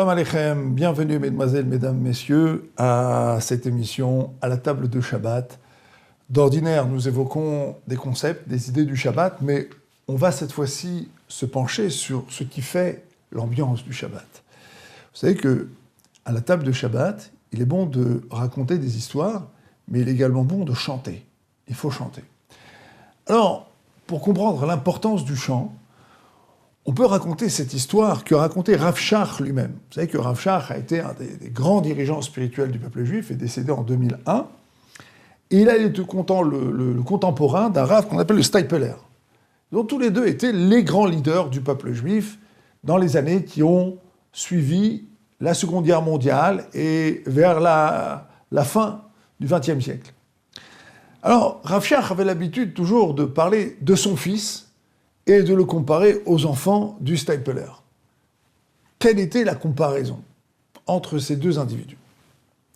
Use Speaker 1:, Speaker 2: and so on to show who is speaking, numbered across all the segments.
Speaker 1: Shalom Aleichem, bienvenue mesdemoiselles, mesdames, messieurs à cette émission à la table de Shabbat. D'ordinaire, nous évoquons des concepts, des idées du Shabbat, mais on va cette fois-ci se pencher sur ce qui fait l'ambiance du Shabbat. Vous savez que à la table de Shabbat, il est bon de raconter des histoires, mais il est également bon de chanter. Il faut chanter. Alors, pour comprendre l'importance du chant, on peut raconter cette histoire que racontait Rav Shach lui-même. Vous savez que Rav Shach a été un des grands dirigeants spirituels du peuple juif, est décédé en 2001, et il a été le contemporain d'un Rav qu'on appelle le Steipler. Donc tous les deux étaient les grands leaders du peuple juif dans les années qui ont suivi la Seconde Guerre mondiale et vers la fin du XXe siècle. Alors, Rav Shach avait l'habitude toujours de parler de son fils et de le comparer aux enfants du Steipler. Quelle était la comparaison entre ces deux individus?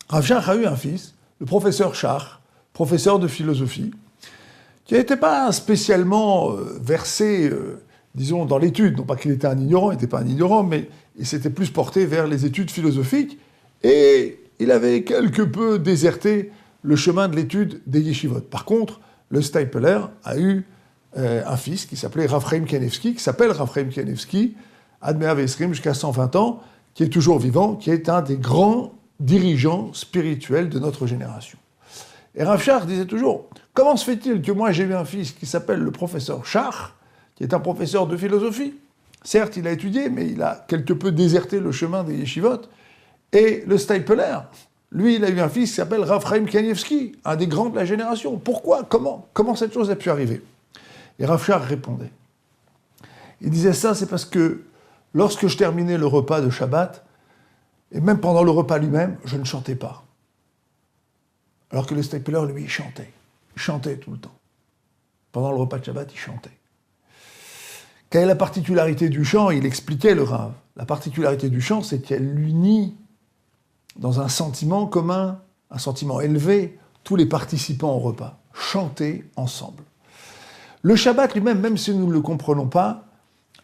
Speaker 1: Rav Shach a eu un fils, le professeur Shach, professeur de philosophie, qui n'était pas spécialement versé, disons, dans l'étude. Non pas qu'il était un ignorant, il n'était pas un ignorant, mais il s'était plus porté vers les études philosophiques, et il avait quelque peu déserté le chemin de l'étude des yeshivot. Par contre, le Steipler a eu un fils qui s'appelait Rav Chaim Kanievsky, qui s'appelle Rav Chaim Kanievsky, Ad 120 jusqu'à 120 ans, qui est toujours vivant, qui est un des grands dirigeants spirituels de notre génération. Et Rav Shach disait toujours, comment se fait-il que moi j'ai eu un fils qui s'appelle le professeur Shach, qui est un professeur de philosophie? Certes, il a étudié, mais il a quelque peu déserté le chemin des yeshivot. Et le Steipler, lui, il a eu un fils qui s'appelle Rav Chaim Kanievsky, un des grands de la génération. Pourquoi? Comment cette chose a pu arriver? Et Rav Shach répondait. Il disait ça, c'est parce que lorsque je terminais le repas de Shabbat, et même pendant le repas lui-même, je ne chantais pas. Alors que le Steipler, lui, il chantait. Il chantait tout le temps. Pendant le repas de Shabbat, il chantait. Quelle est la particularité du chant? Il expliquait le Rav. La particularité du chant, c'est qu'elle unit dans un sentiment commun, un sentiment élevé, tous les participants au repas. Chanter ensemble. Le Shabbat lui-même, même si nous ne le comprenons pas,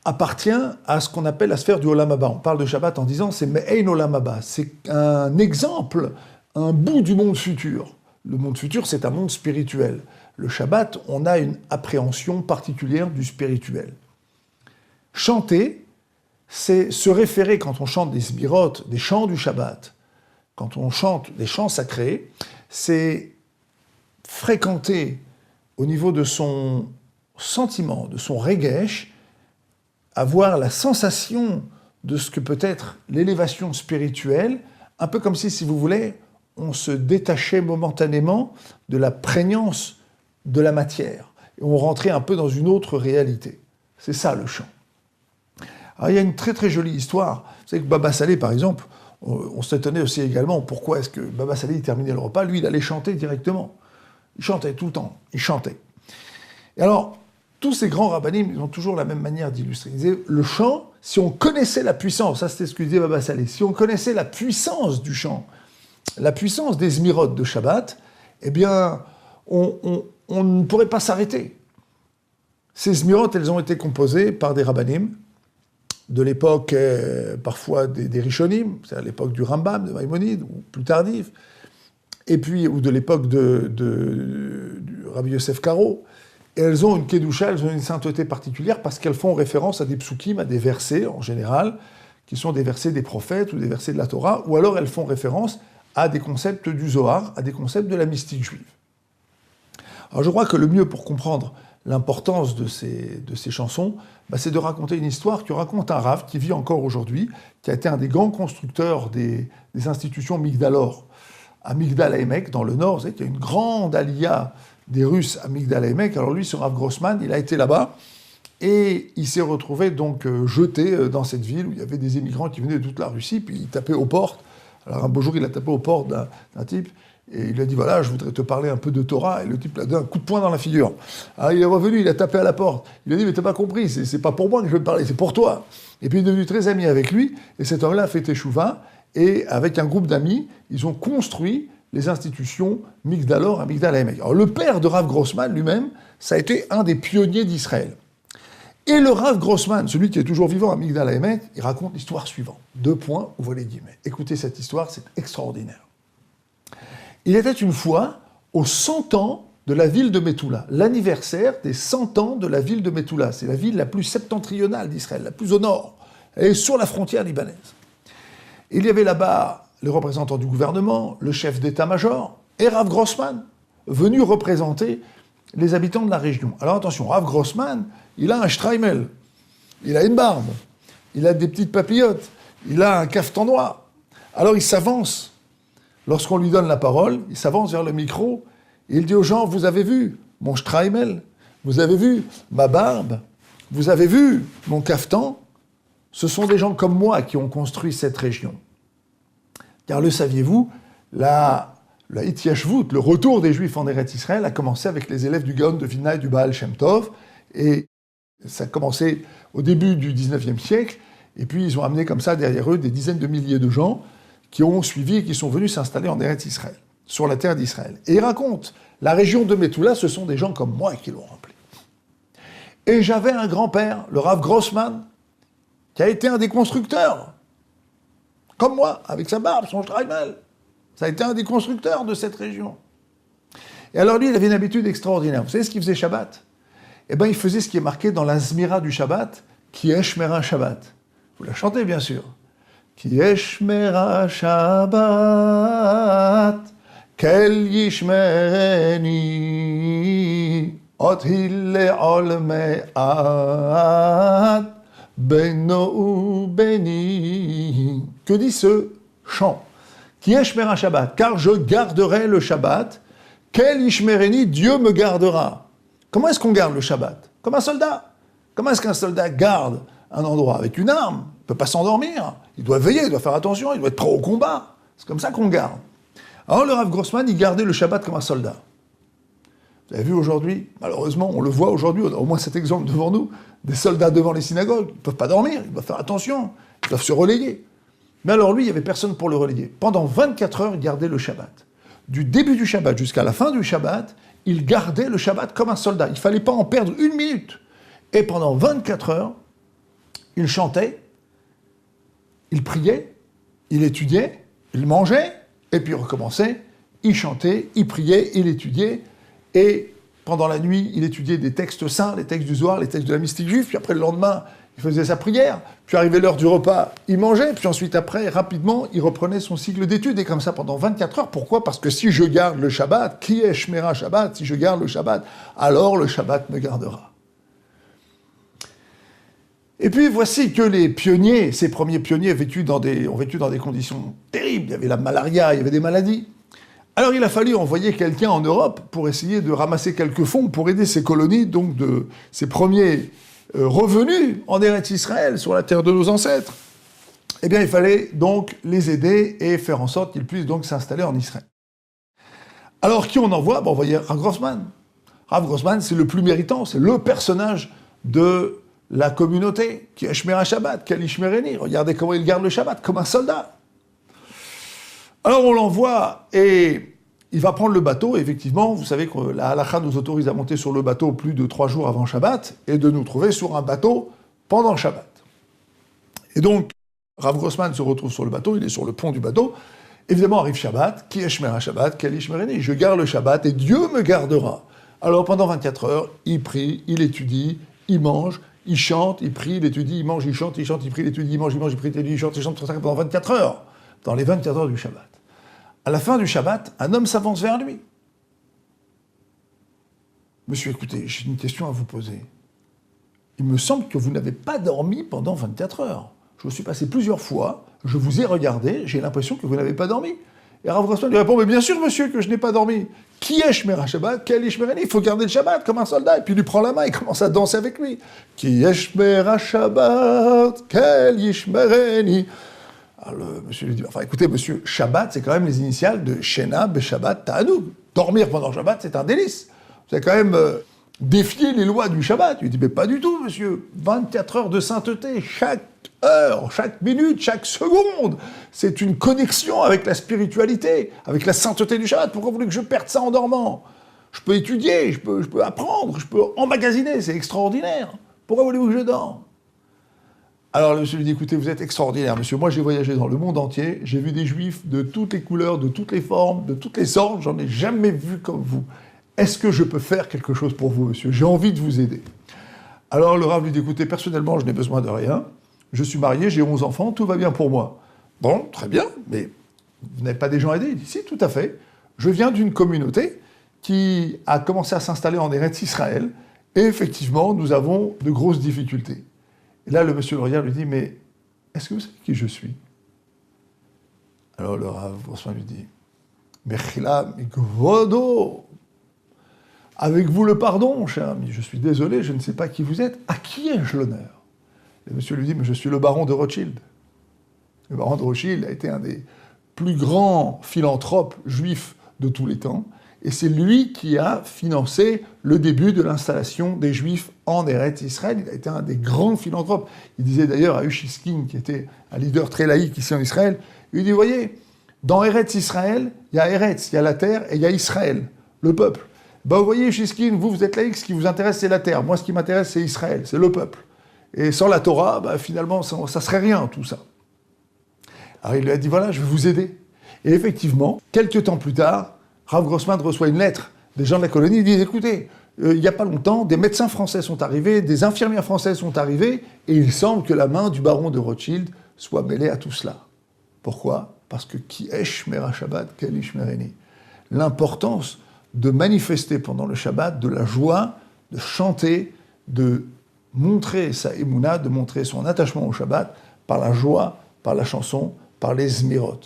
Speaker 1: appartient à ce qu'on appelle la sphère du Olam Haba. On parle de Shabbat en disant c'est Me'ein Olam Haba. C'est un exemple, un bout du monde futur. Le monde futur, c'est un monde spirituel. Le Shabbat, on a une appréhension particulière du spirituel. Chanter, c'est se référer, quand on chante des sbirot, des chants du Shabbat, quand on chante des chants sacrés, c'est fréquenter au niveau de son sentiment, de son regesh, avoir la sensation de ce que peut être l'élévation spirituelle, un peu comme si vous voulez, on se détachait momentanément de la prégnance de la matière, et on rentrait un peu dans une autre réalité. C'est ça le chant. Alors il y a une très très jolie histoire. Vous savez que Baba Salé, par exemple, on s'étonnait aussi également pourquoi est-ce que Baba Salé il terminait le repas, lui il allait chanter directement. Il chantait tout le temps, il chantait. Et alors, tous ces grands rabbinim, ils ont toujours la même manière d'illustrer. Ils disaient, le chant, si on connaissait la puissance, ça c'était ce que disait Baba Salé, si on connaissait la puissance du chant, la puissance des Zmirot de Shabbat, eh bien, on ne pourrait pas s'arrêter. Ces Zmirot, elles ont été composées par des rabbinim, de l'époque, parfois des Rishonim, c'est à l'époque du Rambam, de Maïmonide, ou plus tardif, et puis, ou de l'époque du Rabbi Yosef Karo. Et elles ont une kedusha, elles ont une sainteté particulière parce qu'elles font référence à des psukim, à des versets en général, qui sont des versets des prophètes ou des versets de la Torah, ou alors elles font référence à des concepts du Zohar, à des concepts de la mystique juive. Alors je crois que le mieux pour comprendre l'importance de ces chansons, c'est de raconter une histoire que raconte un Rav qui vit encore aujourd'hui, qui a été un des grands constructeurs des institutions Migdalor, à Migdal HaEmek, dans le nord. Vous savez qu'il y a une grande aliyah des Russes à Migdal HaEmek. Alors lui, ce Rav Grossman, il a été là-bas, et il s'est retrouvé donc jeté dans cette ville où il y avait des émigrants qui venaient de toute la Russie, puis il tapait aux portes. Alors un beau jour, il a tapé aux portes d'un type, et il a dit, voilà, je voudrais te parler un peu de Torah, et le type lui a donné un coup de poing dans la figure. Alors il est revenu, il a tapé à la porte. Il a dit, mais t'as pas compris, c'est pas pour moi que je veux te parler, c'est pour toi. Et puis il est devenu très ami avec lui, et cet homme-là a fait teshuva, et avec un groupe d'amis, ils ont construit les institutions Migdalor à Migdal HaEmek. Alors le père de Rav Grossman lui-même, ça a été un des pionniers d'Israël. Et le Rav Grossman, celui qui est toujours vivant à Migdal HaEmet, il raconte l'histoire suivante. 2 points, ouvrez les guillemets. Écoutez cette histoire, c'est extraordinaire. Il était une fois aux 100 ans de la ville de Metula, l'anniversaire des 100 ans de la ville de Metula. C'est la ville la plus septentrionale d'Israël, la plus au nord. Elle est sur la frontière libanaise. Il y avait là-bas les représentants du gouvernement, le chef d'état-major et Rav Grossman, venu représenter les habitants de la région. Alors attention, Rav Grossman, il a un streimel, il a une barbe, il a des petites papillotes, il a un cafetan noir. Alors il s'avance, lorsqu'on lui donne la parole, il s'avance vers le micro, et il dit aux gens, vous avez vu mon streimel, vous avez vu ma barbe, vous avez vu mon cafetan, ce sont des gens comme moi qui ont construit cette région. Car le saviez-vous, la Hitiyashvut, le retour des Juifs en Eretz Israël, a commencé avec les élèves du Gaon de Vilna et du Baal Shem Tov, et ça a commencé au début du 19e siècle, et puis ils ont amené comme ça derrière eux des dizaines de milliers de gens qui ont suivi et qui sont venus s'installer en Eretz Israël, sur la terre d'Israël. Et ils racontent, la région de Metula, ce sont des gens comme moi qui l'ont remplie. Et j'avais un grand-père, le Rav Grossman, qui a été un des constructeurs, comme moi, avec sa barbe, son streimel. Ça a été un des constructeurs de cette région. Et alors lui, il avait une habitude extraordinaire. Vous savez ce qu'il faisait Shabbat ? Eh bien, il faisait ce qui est marqué dans la Zmira du Shabbat, qui est Shmera Shabbat. Vous la chantez, bien sûr. Qui est Shmera Shabbat, kel yishmereni, ot hille ol me'at, beno beni. Que dit ce chant ? Qui est Shmera Shabbat, car je garderai le Shabbat, kel yishmereni, Dieu me gardera. Comment est-ce qu'on garde le Shabbat ? Comme un soldat. Comment est-ce qu'un soldat garde un endroit ? Avec une arme. Il ne peut pas s'endormir. Il doit veiller, il doit faire attention, il doit être prêt au combat. C'est comme ça qu'on garde. Alors le Rav Grossman, il gardait le Shabbat comme un soldat. Vous avez vu aujourd'hui, malheureusement, on le voit aujourd'hui, on a au moins cet exemple devant nous, des soldats devant les synagogues, ils ne peuvent pas dormir, ils doivent faire attention, ils doivent se relayer. Mais alors lui, il n'y avait personne pour le relayer. Pendant 24 heures, il gardait le Shabbat. Du début du Shabbat jusqu'à la fin du Shabbat, il gardait le Shabbat comme un soldat. Il ne fallait pas en perdre une minute. Et pendant 24 heures, il chantait, il priait, il étudiait, il mangeait, et puis il recommençait, il chantait, il priait, il étudiait, et pendant la nuit, il étudiait des textes saints, les textes du Zohar, les textes de la mystique juive, puis après le lendemain, il faisait sa prière, puis arrivait l'heure du repas, il mangeait, puis ensuite après, rapidement, il reprenait son cycle d'études, et comme ça pendant 24 heures. Pourquoi ? Parce que si je garde le Shabbat, qui est Shmera Shabbat ? Si je garde le Shabbat, alors le Shabbat me gardera. Et puis voici que les pionniers, ces premiers pionniers ont vécu dans des conditions terribles. Il y avait la malaria, il y avait des maladies. Alors il a fallu envoyer quelqu'un en Europe pour essayer de ramasser quelques fonds pour aider ces colonies, donc de ces premiers revenus en Eretz Israël, sur la terre de nos ancêtres. Eh bien, il fallait donc les aider et faire en sorte qu'ils puissent donc s'installer en Israël. Alors, qui on envoie ? On envoyait Rav Grossman. Rav Grossman, c'est le plus méritant, c'est le personnage de la communauté, qui est Shmera Shabbat, Kal Yishmereni. Regardez comment il garde le Shabbat, comme un soldat. Alors, on l'envoie et il va prendre le bateau. Effectivement, vous savez que la halakha nous autorise à monter sur le bateau plus de 3 jours avant Shabbat et de nous trouver sur un bateau pendant Shabbat. Et donc, Rav Grossman se retrouve sur le bateau, il est sur le pont du bateau. Évidemment, arrive Shabbat, qui est Shmera Shabbat, Kal Yishmereni. Je garde le Shabbat et Dieu me gardera. Alors, pendant 24 heures, il prie, il étudie, il mange, il chante, il prie, il étudie, il mange, il chante, il prie, il étudie, il mange, il prie, il étudie, il chante, tout ça pendant 24 heures. Dans les 24 heures du Shabbat. À la fin du Shabbat, un homme s'avance vers lui. Monsieur, écoutez, j'ai une question à vous poser. Il me semble que vous n'avez pas dormi pendant 24 heures. Je me suis passé plusieurs fois, je vous ai regardé, j'ai l'impression que vous n'avez pas dormi. Et Rav Grossman lui répond, mais bien sûr, monsieur, que je n'ai pas dormi. Qui est Shmera Shabbat ? Kal Yishmereni ? Il faut garder le Shabbat comme un soldat. Et puis il lui prend la main, il commence à danser avec lui. Qui est Shmera Shabbat ? Kal Yishmereni ? Alors le monsieur lui dit, enfin écoutez monsieur, Shabbat c'est quand même les initiales de Shena Beshabbat Ta'anug. Dormir pendant Shabbat c'est un délice. Vous avez quand même défié les lois du Shabbat. Il lui dit, mais pas du tout monsieur, 24 heures de sainteté, chaque heure, chaque minute, chaque seconde, c'est une connexion avec la spiritualité, avec la sainteté du Shabbat. Pourquoi vous voulez que je perde ça en dormant ? Je peux étudier, je peux apprendre, je peux emmagasiner, c'est extraordinaire. Pourquoi voulez-vous que je dorme? Alors le monsieur lui dit, écoutez, vous êtes extraordinaire, monsieur. Moi, j'ai voyagé dans le monde entier. J'ai vu des juifs de toutes les couleurs, de toutes les formes, de toutes les sortes. J'en ai jamais vu comme vous. Est-ce que je peux faire quelque chose pour vous, monsieur? J'ai envie de vous aider. Alors le Rav lui dit, écoutez, personnellement, je n'ai besoin de rien. Je suis marié, j'ai 11 enfants, tout va bien pour moi. Bon, très bien, mais vous n'avez pas des gens à aider? Il dit, si, tout à fait. Je viens d'une communauté qui a commencé à s'installer en Eretz Israël, et effectivement, nous avons de grosses difficultés. Et là, le monsieur le regarde lui dit, mais est-ce que vous savez qui je suis? Alors le Rav Grossman lui dit, Mechila Mikvodo, avec vous le pardon, cher ami, je suis désolé, je ne sais pas qui vous êtes, à qui ai-je l'honneur? Le monsieur lui dit, mais je suis le baron de Rothschild. Le baron de Rothschild a été un des plus grands philanthropes juifs de tous les temps, et c'est lui qui a financé le début de l'installation des Juifs en Eretz Israël. Il a été un des grands philanthropes. Il disait d'ailleurs à Ushiskin, qui était un leader très laïque ici en Israël, il dit, voyez, dans Eretz Israël, il y a Eretz, il y a la terre, et il y a Israël, le peuple. Ben, vous voyez, Ushiskin, vous êtes laïque, ce qui vous intéresse, c'est la terre. Moi, ce qui m'intéresse, c'est Israël, c'est le peuple. Et sans la Torah, ben, finalement, ça serait rien, tout ça. Alors il lui a dit, voilà, je vais vous aider. Et effectivement, quelques temps plus tard, Rav Grossman reçoit une lettre des gens de la colonie, ils disent, écoutez, il n'y a pas longtemps, des médecins français sont arrivés, des infirmières françaises sont arrivées, et il semble que la main du baron de Rothschild soit mêlée à tout cela. Pourquoi? Parce que qui est Shmera Shabbat, quel Ishmereni. L'importance de manifester pendant le Shabbat de la joie, de chanter, de montrer sa émouna, de montrer son attachement au Shabbat par la joie, par la chanson, par les Zmirot.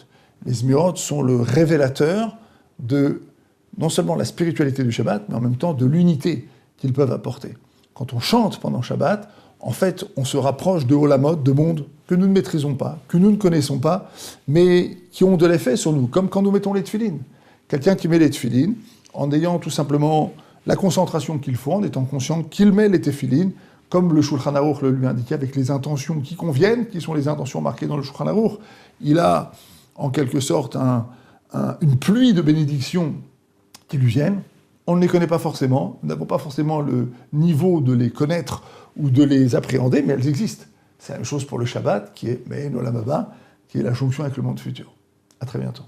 Speaker 1: Les Zmirot sont le révélateur de non seulement la spiritualité du Shabbat, mais en même temps de l'unité qu'ils peuvent apporter. Quand on chante pendant Shabbat, en fait, on se rapproche de Olamot, de mondes que nous ne maîtrisons pas, que nous ne connaissons pas, mais qui ont de l'effet sur nous, comme quand nous mettons les tefilines. Quelqu'un qui met les tefilines, en ayant tout simplement la concentration qu'il faut, en étant conscient qu'il met les tefilines, comme le Shulchan Aruch le lui indiquait, avec les intentions qui conviennent, qui sont les intentions marquées dans le Shulchan Aruch. Il a, en quelque sorte, une pluie de bénédictions qui lui viennent. On ne les connaît pas forcément, nous n'avons pas forcément le niveau de les connaître ou de les appréhender, mais elles existent. C'est la même chose pour le Shabbat, qui est Me'en Olam Haba, qui est la jonction avec le monde futur. À très bientôt.